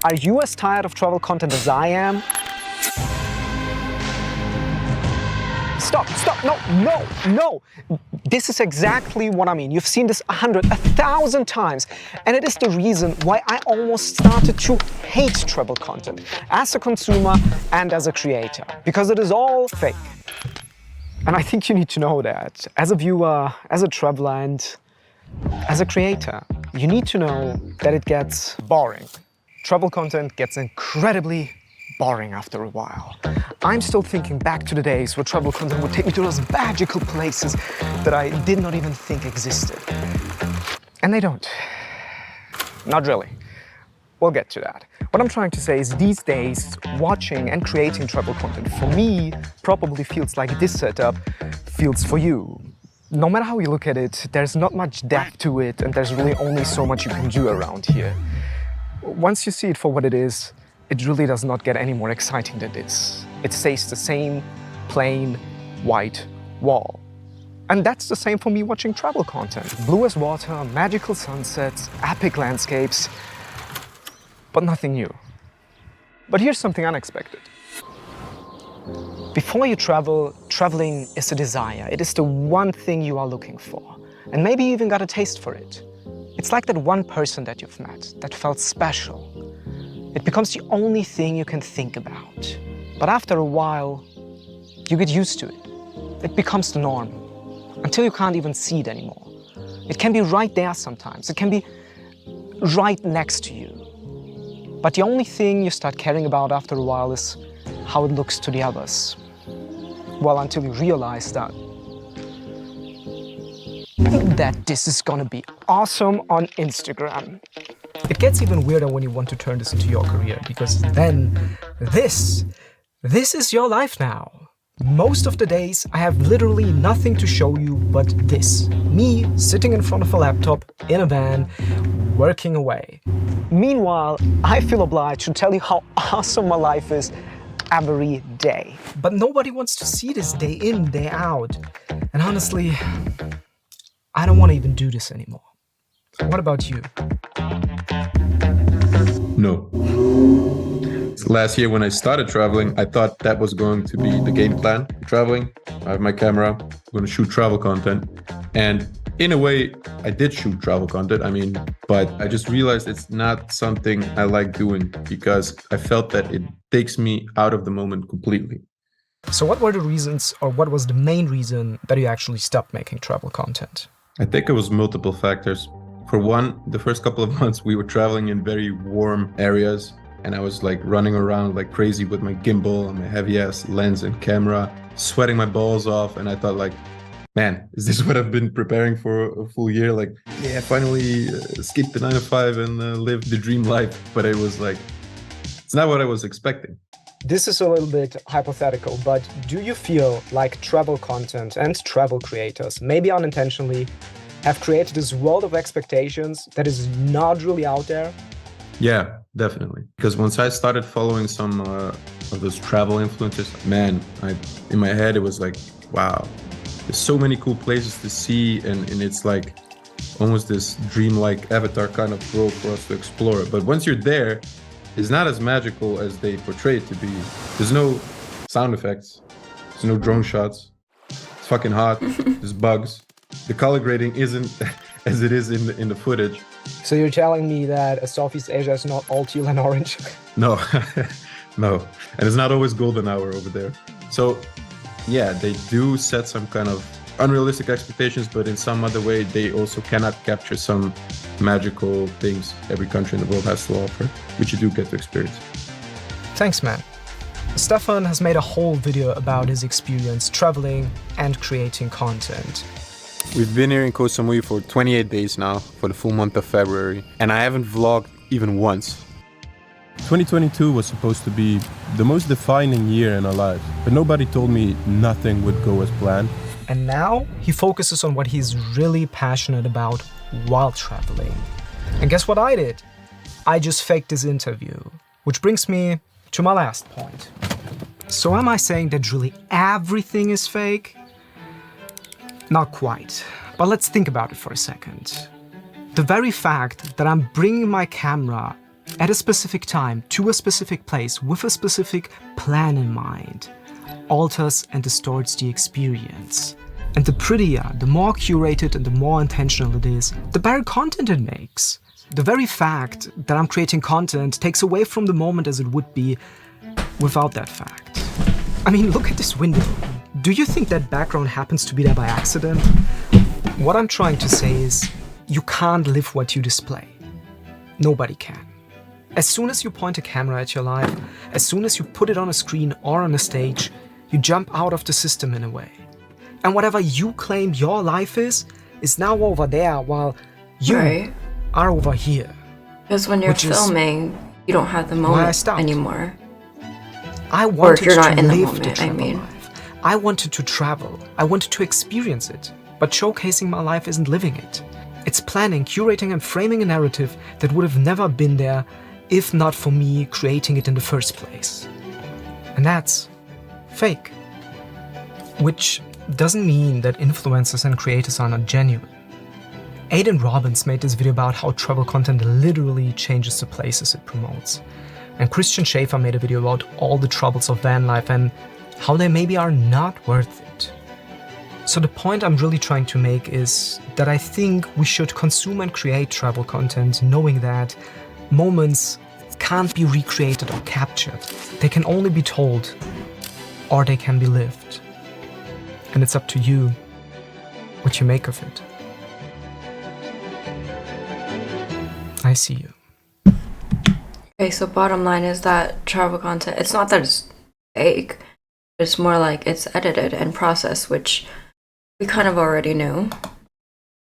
Are you as tired of travel content as I am? Stop, no. This is exactly what I mean. You've seen this 100, 1,000 times. And it is the reason why I almost started to hate travel content as a consumer and as a creator, because it is all fake. And I think you need to know that as a viewer, as a traveler, and as a creator, you need to know that it gets boring. Travel content gets incredibly boring after a while. I'm still thinking back to the days where travel content would take me to those magical places that I did not even think existed. And they don't. Not really. We'll get to that. What I'm trying to say is these days, watching and creating travel content for me probably feels like this setup feels for you. No matter how you look at it, there's not much depth to it, and there's really only so much you can do around here. Once you see it for what it is, it really does not get any more exciting than this. It stays the same plain white wall. And that's the same for me watching travel content. Blue as water, magical sunsets, epic landscapes, but nothing new. But here's something unexpected. Before you travel, traveling is a desire. It is the one thing you are looking for. And maybe you even got a taste for it. It's like that one person that you've met that felt special. It becomes the only thing you can think about. But after a while, you get used to it. It becomes the norm, until you can't even see it anymore. It can be right there sometimes. It can be right next to you. But the only thing you start caring about after a while is how it looks to the others. Well, until you realize that this is gonna be awesome on Instagram. It gets even weirder when you want to turn this into your career, because then this is your life now. Most of the days I have literally nothing to show you but this. Me sitting in front of a laptop in a van, working away. Meanwhile, I feel obliged to tell you how awesome my life is every day. But nobody wants to see this day in, day out. And honestly, I don't want to even do this anymore. What about you? No. Last year when I started traveling, I thought that was going to be the game plan. Traveling, I have my camera, I'm going to shoot travel content. And in a way, I did shoot travel content, but I just realized it's not something I like doing because I felt that it takes me out of the moment completely. So what were the reasons, or what was the main reason that you actually stopped making travel content? I think it was multiple factors. For one, the first couple of months we were traveling in very warm areas, and I was like running around like crazy with my gimbal and my heavy ass lens and camera, sweating my balls off. And I thought like, man, is this what I've been preparing for a full year? Like, yeah, finally escape the 9-to-5 and live the dream life. But it was like, it's not what I was expecting. This is a little bit hypothetical, but do you feel like travel content and travel creators, maybe unintentionally, have created this world of expectations that is not really out there? Yeah, definitely. Because once I started following some of those travel influencers, man, in my head, it was like, wow, there's so many cool places to see. And it's like almost this dreamlike Avatar kind of world for us to explore. But once you're there, it's not as magical as they portray it to be. There's no sound effects. There's no drone shots. It's fucking hot. There's bugs. The color grading isn't as it is in the footage. So you're telling me that Southeast Asia is not all teal and orange? No, no. And it's not always golden hour over there. So yeah, they do set some kind of unrealistic expectations, but in some other way, they also cannot capture some magical things every country in the world has to offer, which you do get to experience. Thanks, man. Stefan has made a whole video about his experience traveling and creating content. We've been here in Koh Samui for 28 days now, for the full month of February, and I haven't vlogged even once. 2022 was supposed to be the most defining year in our lives, but nobody told me nothing would go as planned. And now he focuses on what he's really passionate about while traveling. And guess what I did? I just faked this interview, which brings me to my last point. So am I saying that really everything is fake? Not quite, but let's think about it for a second. The very fact that I'm bringing my camera at a specific time, to a specific place, with a specific plan in mind, alters and distorts the experience. And the prettier, the more curated and the more intentional it is, the better content it makes. The very fact that I'm creating content takes away from the moment as it would be without that fact. I mean, look at this window. Do you think that background happens to be there by accident? What I'm trying to say is, you can't live what you display. Nobody can. As soon as you point a camera at your life, as soon as you put it on a screen or on a stage, you jump out of the system in a way. And whatever you claim your life is now over there, while you Right. are over here. Because when you're Which is filming, you don't have the why I moment stopped. anymore. I Or if wanted you're not to in the live moment, the I travel mean. life. I wanted to travel. I wanted to experience it. But showcasing my life isn't living it. It's planning, curating, and framing a narrative that would have never been there if not for me creating it in the first place. And that's fake. Which doesn't mean that influencers and creators are not genuine. Aidan Robbins made this video about how travel content literally changes the places it promotes. And Christian Schaefer made a video about all the troubles of van life and how they maybe are not worth it. So the point I'm really trying to make is that I think we should consume and create travel content knowing that moments can't be recreated or captured. They can only be told or they can be lived. And it's up to you what you make of it. I see you. Okay, so bottom line is that travel content, it's not that it's fake, it's more like it's edited and processed, which we kind of already knew.